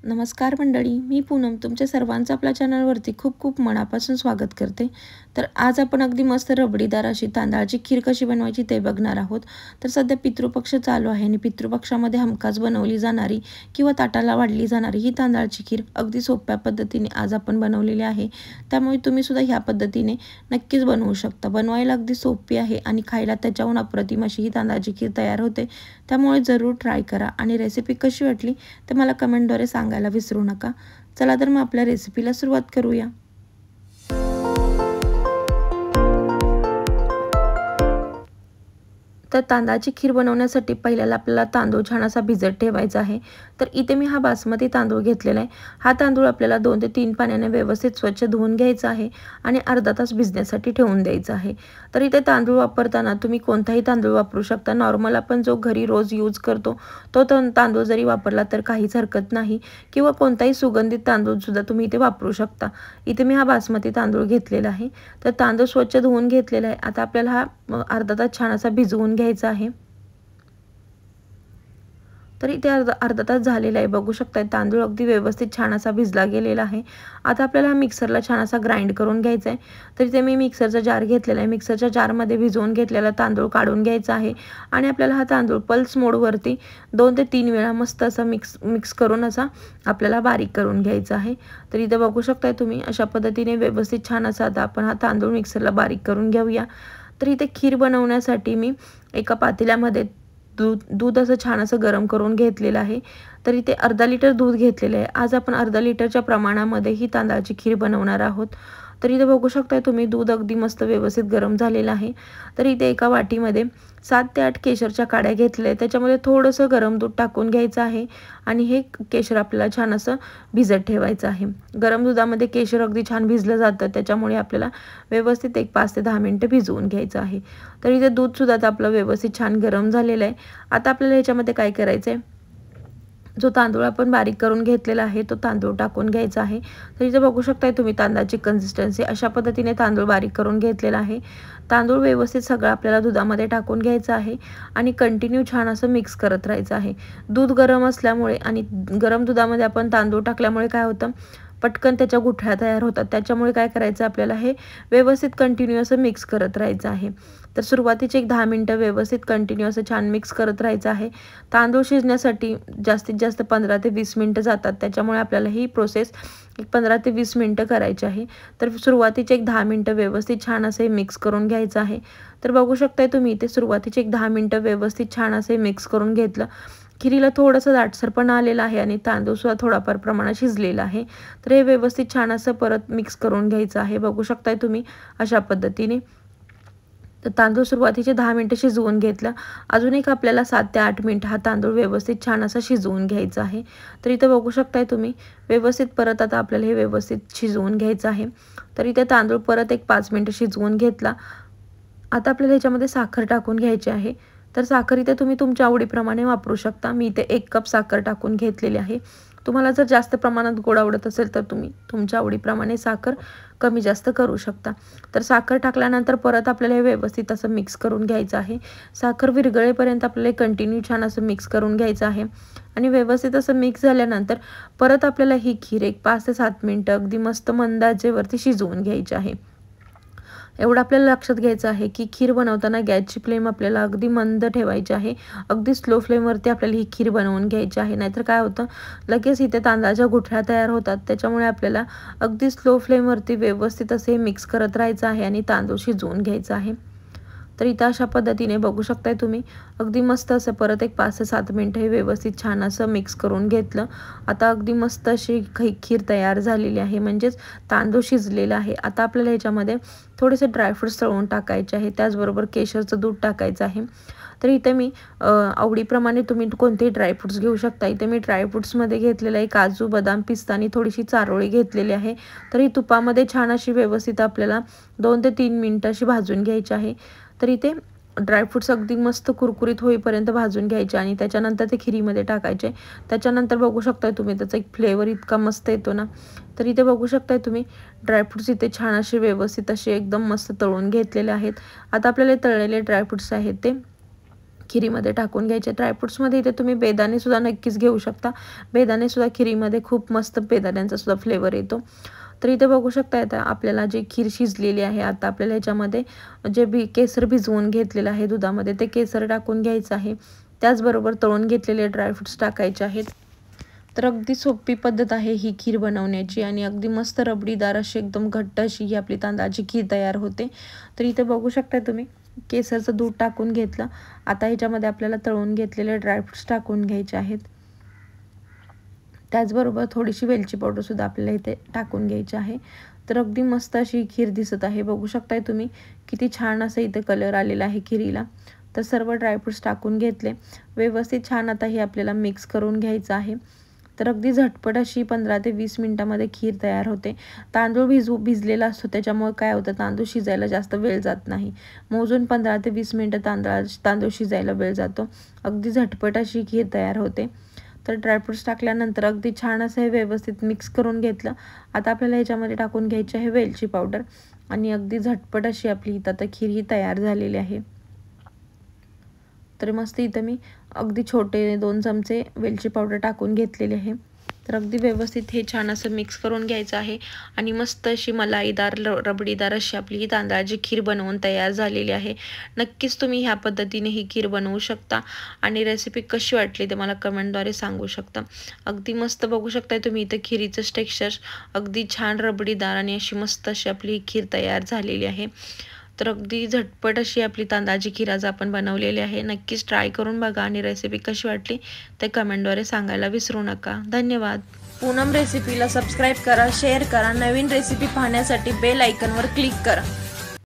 नमस्कार मंडळी, मी पूनम तुमच्या सर्वांचं आपल्या चॅनलवरती खूप खूप मनापासून स्वागत करते. तर आज आपण अगदी मस्त रबडीदार अशी तांदळाची खीर कशी बनवायची ते बघणार आहोत. तर सध्या पितृपक्ष चालू आहे आणि पितृपक्षामध्ये हमखास बनवली जाणारी किंवा ताटाला वाढली जाणारी ही तांदळाची खीर अगदी सोप्या पद्धतीने आज आपण बनवलेली आहे. त्यामुळे तुम्ही सुद्धा ह्या पद्धतीने नक्कीच बनवू शकता. बनवायला अगदी सोपी आहे आणि खायला त्याच्याहून अप्रतिम अशी ही तांदळाची खीर तयार होते. त्यामुळे जरूर ट्राय करा आणि रेसिपी कशी वाटली ते मला कमेंटद्वारे सांगायला विसरू नका. चला तर मग आपल्या रेसिपीला सुरुवात करूया. तर तांदळाची खीर बनवण्यासाठी पहिल्याला आपल्याला तांदूळ छान असा भिजत ठेवायचा आहे. तर इथे मी हा बासमती तांदूळ घेतलेला आहे. हा तांदूळ आपल्याला 2 ते 3 पाण्याने व्यवस्थित स्वच्छ धुवून घ्यायचा आहे आणि अर्धा तास भिजण्यासाठी ठेवून द्यायचा आहे. तर इथे तांदूळ वापरताना तुम्ही कोणताही तांदूळ वापरू शकता. नॉर्मल आपण जो घरी रोज यूज करतो तो तांदूळ जरी वापरला तर काहीच हरकत नाही, किंवा कोणताही सुगंधित तांदूळसुद्धा तुम्ही इथे वापरू शकता. इथे मी हा बासमती तांदूळ घेतलेला आहे. तर तांदूळ स्वच्छ धुवून घेतलेला आहे. आता आपल्याला हा अर्धा तास छान असा भिजवून घ्यायचा आहे. तर इथे अर्धा तास झालेला आहे. बघू शकताय तांदूळ अगदी व्यवस्थित छान असा भिजला गेलेला आहे. आता आपल्याला हा मिक्सरला छान असा ग्राइंड करून घ्यायचा आहे. तर इथे मी मिक्सरचा जार घेतलेला आहे. मिक्सरच्या जारमध्ये भिजवून घेतलेला तांदूळ काढून घ्यायचा आहे आणि आपल्याला हा तांदूळ पल्स मोडवरती 2 ते 3 वेळा मस्त असा मिक्स करून असा आपल्याला बारीक करून घ्यायचा आहे. तर इथे बघू शकताय तुम्ही अशा पद्धतीने व्यवस्थित छान असा आता आपण हा तांदूळ मिक्सरला बारीक करून घेऊया. तर इथे खीर बनवण्यासाठी मी एका पातेल्यामध्ये दूध असं छान असं गरम करून घेतलेलं आहे. तर इथे अर्धा लिटर दूध घेतलेलं आहे. आज आपण अर्धा लिटरच्या प्रमाणामध्ये ही तांदळाची खीर बनवणार आहोत. तर इथे बघू शकताय तुम्ही दूध अगदी मस्त व्यवस्थित गरम झालेलं आहे. तर इथे एका वाटीमध्ये 7 ते 8 केशरच्या काड्या घेतल्या. त्याच्यामध्ये थोडंसं गरम दूध टाकून घ्यायचं आहे आणि हे केशर आपल्याला छान असं भिजत ठेवायचं आहे. गरम दुधामध्ये केशर अगदी छान भिजलं जातं, त्याच्यामुळे आपल्याला व्यवस्थित 5 ते 10 मिनिटं भिजवून घ्यायचं आहे. तर इथे दूधसुद्धा आता आपलं व्यवस्थित छान गरम झालेलं आहे. आता आपल्याला ह्याच्यामध्ये काय करायचं आहे, जो तांदूळ आपण बारीक करून घेतलेला आहे तो तांदूळ टाकून घ्यायचा आहे. तर इथे बघू शकताय तुम्ही तांदळाची कन्सिस्टन्सी अशा पद्धतीने तांदूळ बारीक करून घेतलेला आहे. तांदूळ व्यवस्थित सगळं आपल्याला दुधामध्ये टाकून घ्यायचं आहे आणि कंटिन्यू छान असं मिक्स करत राहायचं आहे. दूध गरम असल्यामुळे आणि गरम दुधामध्ये आपण तांदूळ टाकल्यामुळे काय होतं, पटकन त्याच्या गुठळ्या तयार होतात. त्याच्यामुळे काय करायचं आपल्याला, हे व्यवस्थित कंटिन्यू असं मिक्स करत राहायचं आहे. तर सुरुवातीचे 10 मिनिटं व्यवस्थित कंटिन्यू असं छान मिक्स करत राहायचं आहे. तांदूळ शिजण्यासाठी जास्तीत जास्त 15 ते 20 मिनिटं जातात. त्याच्यामुळे आपल्याला ही प्रोसेस 15 ते 20 मिनिटं करायची आहे. तर सुरुवातीचे 10 मिनिटं व्यवस्थित छान असे मिक्स करून घ्यायचं आहे. तर बघू शकताय तुम्ही इथे सुरुवातीचे 10 मिनिटं व्यवस्थित छान असे मिक्स करून घेतलं. खिरीला थोडंसं दाटसरपणा आलेला आहे आणि तांदूळसुद्धा थोडाफार प्रमाणात शिजलेला आहे. तर हे व्यवस्थित छान असं परत मिक्स करून घ्यायचं आहे. बघू शकताय तुम्ही अशा पद्धतीने. तर तांदूळ सुरुवातीचे 10 मिनिटं शिजवून घेतलं. अजून एक आपल्याला 7 ते 8 मिनिटं हा तांदूळ व्यवस्थित छान असा शिजवून घ्यायचा आहे. तर इथं बघू शकताय तुम्ही व्यवस्थित परत आता आपल्याला हे व्यवस्थित शिजवून घ्यायचं आहे. तर इथे तांदूळ परत 5 मिनिटं शिजवून घेतला. आता आपल्याला ह्याच्यामध्ये साखर टाकून घ्यायची आहे. तर साखर इथे तुम्ही तुमच्या आवडीप्रमाणे वापरू शकता. मी इथे 1 कप साखर टाकून घेतलेली आहे. तुम्हाला जर जास्त प्रमाणात गोड आवडत असेल तर तुम्ही तुमच्या आवडीप्रमाणे साखर कमी जास्त करू शकता. तर साखर टाकल्यानंतर परत आपल्याला हे व्यवस्थित असं मिक्स करून घ्यायचं आहे. साखर विरघळेपर्यंत आपल्याला कंटिन्यू छान असं मिक्स करून घ्यायचं आहे आणि व्यवस्थित असं मिक्स झाल्यानंतर परत आपल्याला ही खीर 5 ते 7 मिनिटं अगदी मस्त मंद आचेवरती शिजवून घ्यायची आहे. एवढं आपल्याला लक्षात घ्यायचं आहे की खीर बनवताना गॅसची फ्लेम आपल्याला अगदी मंद ठेवायची आहे. अगदी स्लो फ्लेमवरती आपल्याला ही खीर बनवून घ्यायची आहे. नाहीतर काय होतं, लगेच इथे तांदळाच्या गुठळ्या तयार होतात. त्याच्यामुळे आपल्याला अगदी स्लो फ्लेमवरती व्यवस्थित असे मिक्स करत राहायचं आहे आणि तांदूळ शिजवून घ्यायचा आहे. तर इथं अशा पद्धतीने बघू शकताय तुम्ही अगदी मस्त असं परत 5 ते 7 मिनिटं हे व्यवस्थित छान असं मिक्स करून घेतलं. आता अगदी मस्त अशी खीर तयार झालेली आहे, म्हणजेच तांदूळ शिजलेला आहे. आता आपल्याला ह्याच्यामध्ये थोडेसे ड्रायफ्रूट्स तळून टाकायचे आहे, त्याचबरोबर केशरचं दूध टाकायचं आहे. तर इथे मी आवडीप्रमाणे तुम्ही कोणतेही ड्रायफ्रूट्स घेऊ शकता. इथे मी ड्रायफ्रूट्समध्ये घेतलेलं आहे काजू, बदाम, पिस्ता आणि थोडीशी चारोळी घेतलेली आहे. तर ही तुपामध्ये छान अशी व्यवस्थित आपल्याला 2 ते 3 मिनिटं अशी भाजून घ्यायची आहे. तर इथे ड्रायफ्रूट्स अगदी मस्त कुरकुरीत होईपर्यंत भाजून घ्यायचे आणि त्याच्यानंतर ते खिरीमध्ये टाकायचे. त्याच्यानंतर बघू शकताय तुम्ही त्याचा एक फ्लेवर इतका मस्त येतो ना. तर इथे बघू शकताय तुम्ही ड्रायफ्रूट्स इथे छान असे व्यवस्थित असे एकदम मस्त तळून घेतलेले आहेत. आता आपल्याला तळलेले ड्रायफ्रूट्स आहेत ते खिरीमध्ये टाकून घ्यायचे। ड्रायफ्रुट्समध्ये इथे तुम्ही बेदाणे सुद्धा नक्कीच घेऊ शकता। बेदाणे सुद्धा खिरीमध्ये खूप मस्त बेदाण्यांचा सुद्धा फ्लेवर येतो। तर इथे बघू शकता आता आपल्याला जी खीर शिजलेली आहे, आता आपल्याला ह्याच्यामध्ये जे केसर भिजवून घेतलेलं आहे दुधामध्ये, ते केसर टाकून घ्यायचं आहे। त्याचबरोबर तळून घेतलेले ड्रायफ्रुट्स टाकायचे आहेत। तर अगदी सोपी पद्धत आहे ही खीर बनवण्याची आणि अगदी मस्त रबडीदार अशी एकदम घट्ट अशी ही आपली तांदळाची खीर तयार होते। तर इथे बघू शकता तुम्ही केसरचं दूध टाकून घेतलं। आता ह्याच्यामध्ये आपल्याला तळून घेतलेले ड्रायफ्रुट्स टाकून घ्यायचे आहेत। त्याचबरोबर थोडीशी वेलची पावडर सुद्धा आपल्याला इथे टाकून घ्यायची आहे। तर अगदी मस्त अशी खीर दिसत आहे, बघू शकताय तुम्ही किती छान असं इथे कलर आलेला आहे खिरीला। तर सर्व ड्रायफ्रुट्स टाकून घेतले, व्यवस्थित छान आता हे आपल्याला मिक्स करून घ्यायचं आहे। तर अगदी झटपट अशी 15 ते 20 मिनिटांमध्ये खीर तयार होते। तांदूळ भिजलेला असतो, त्याच्यामुळे काय होतं तांदूळ शिजायला जास्त वेळ जात नाही। मोजून 15 ते 20 मिनिटं तांदूळ शिजायला वेळ जातो। अगदी झटपट अशी खीर तयार होते। तर ड्रायफ्रुट्स टाकल्यानंतर अगदी छान असं हे व्यवस्थित मिक्स करून घेतलं। आता आपल्याला ह्याच्यामध्ये टाकून घ्यायची आहे वेलची पावडर आणि अगदी झटपट अशी आपली इथं आता खीर ही तयार झालेली आहे। तर मस्त इथं मी अगदी छोटे 2 चमचे वेलची पावडर टाकून घेतलेली आहे। तर अगदी व्यवस्थित हे छान असं मिक्स करून घ्यायचं आहे आणि मस्त अशी मलाईदार रबडीदार अशी आपली ही तांदळाची खीर बनवून तयार झालेली आहे। नक्कीच तुम्ही ह्या पद्धतीने ही खीर बनवू शकता आणि रेसिपी कशी वाटली ते मला कमेंटद्वारे सांगू शकता। अगदी मस्त बघू शकताय तुम्ही इथं खिरीचं टेक्स्चर अगदी छान रबडीदार आणि अशी मस्त अशी आपली ही खीर तयार झालेली आहे। तर अगदी झटपट अशी आपली तांदळाची खीर आज आपण बनवलेली आहे। नक्कीच ट्राय करून बघा आणि रेसिपी कशी वाटली ते कमेंटद्वारे सांगायला विसरू नका। धन्यवाद। पूनम रेसिपीला सबस्क्राईब करा, शेअर करा, नवीन रेसिपी पाहण्यासाठी बेल आयकॉनवर क्लिक करा।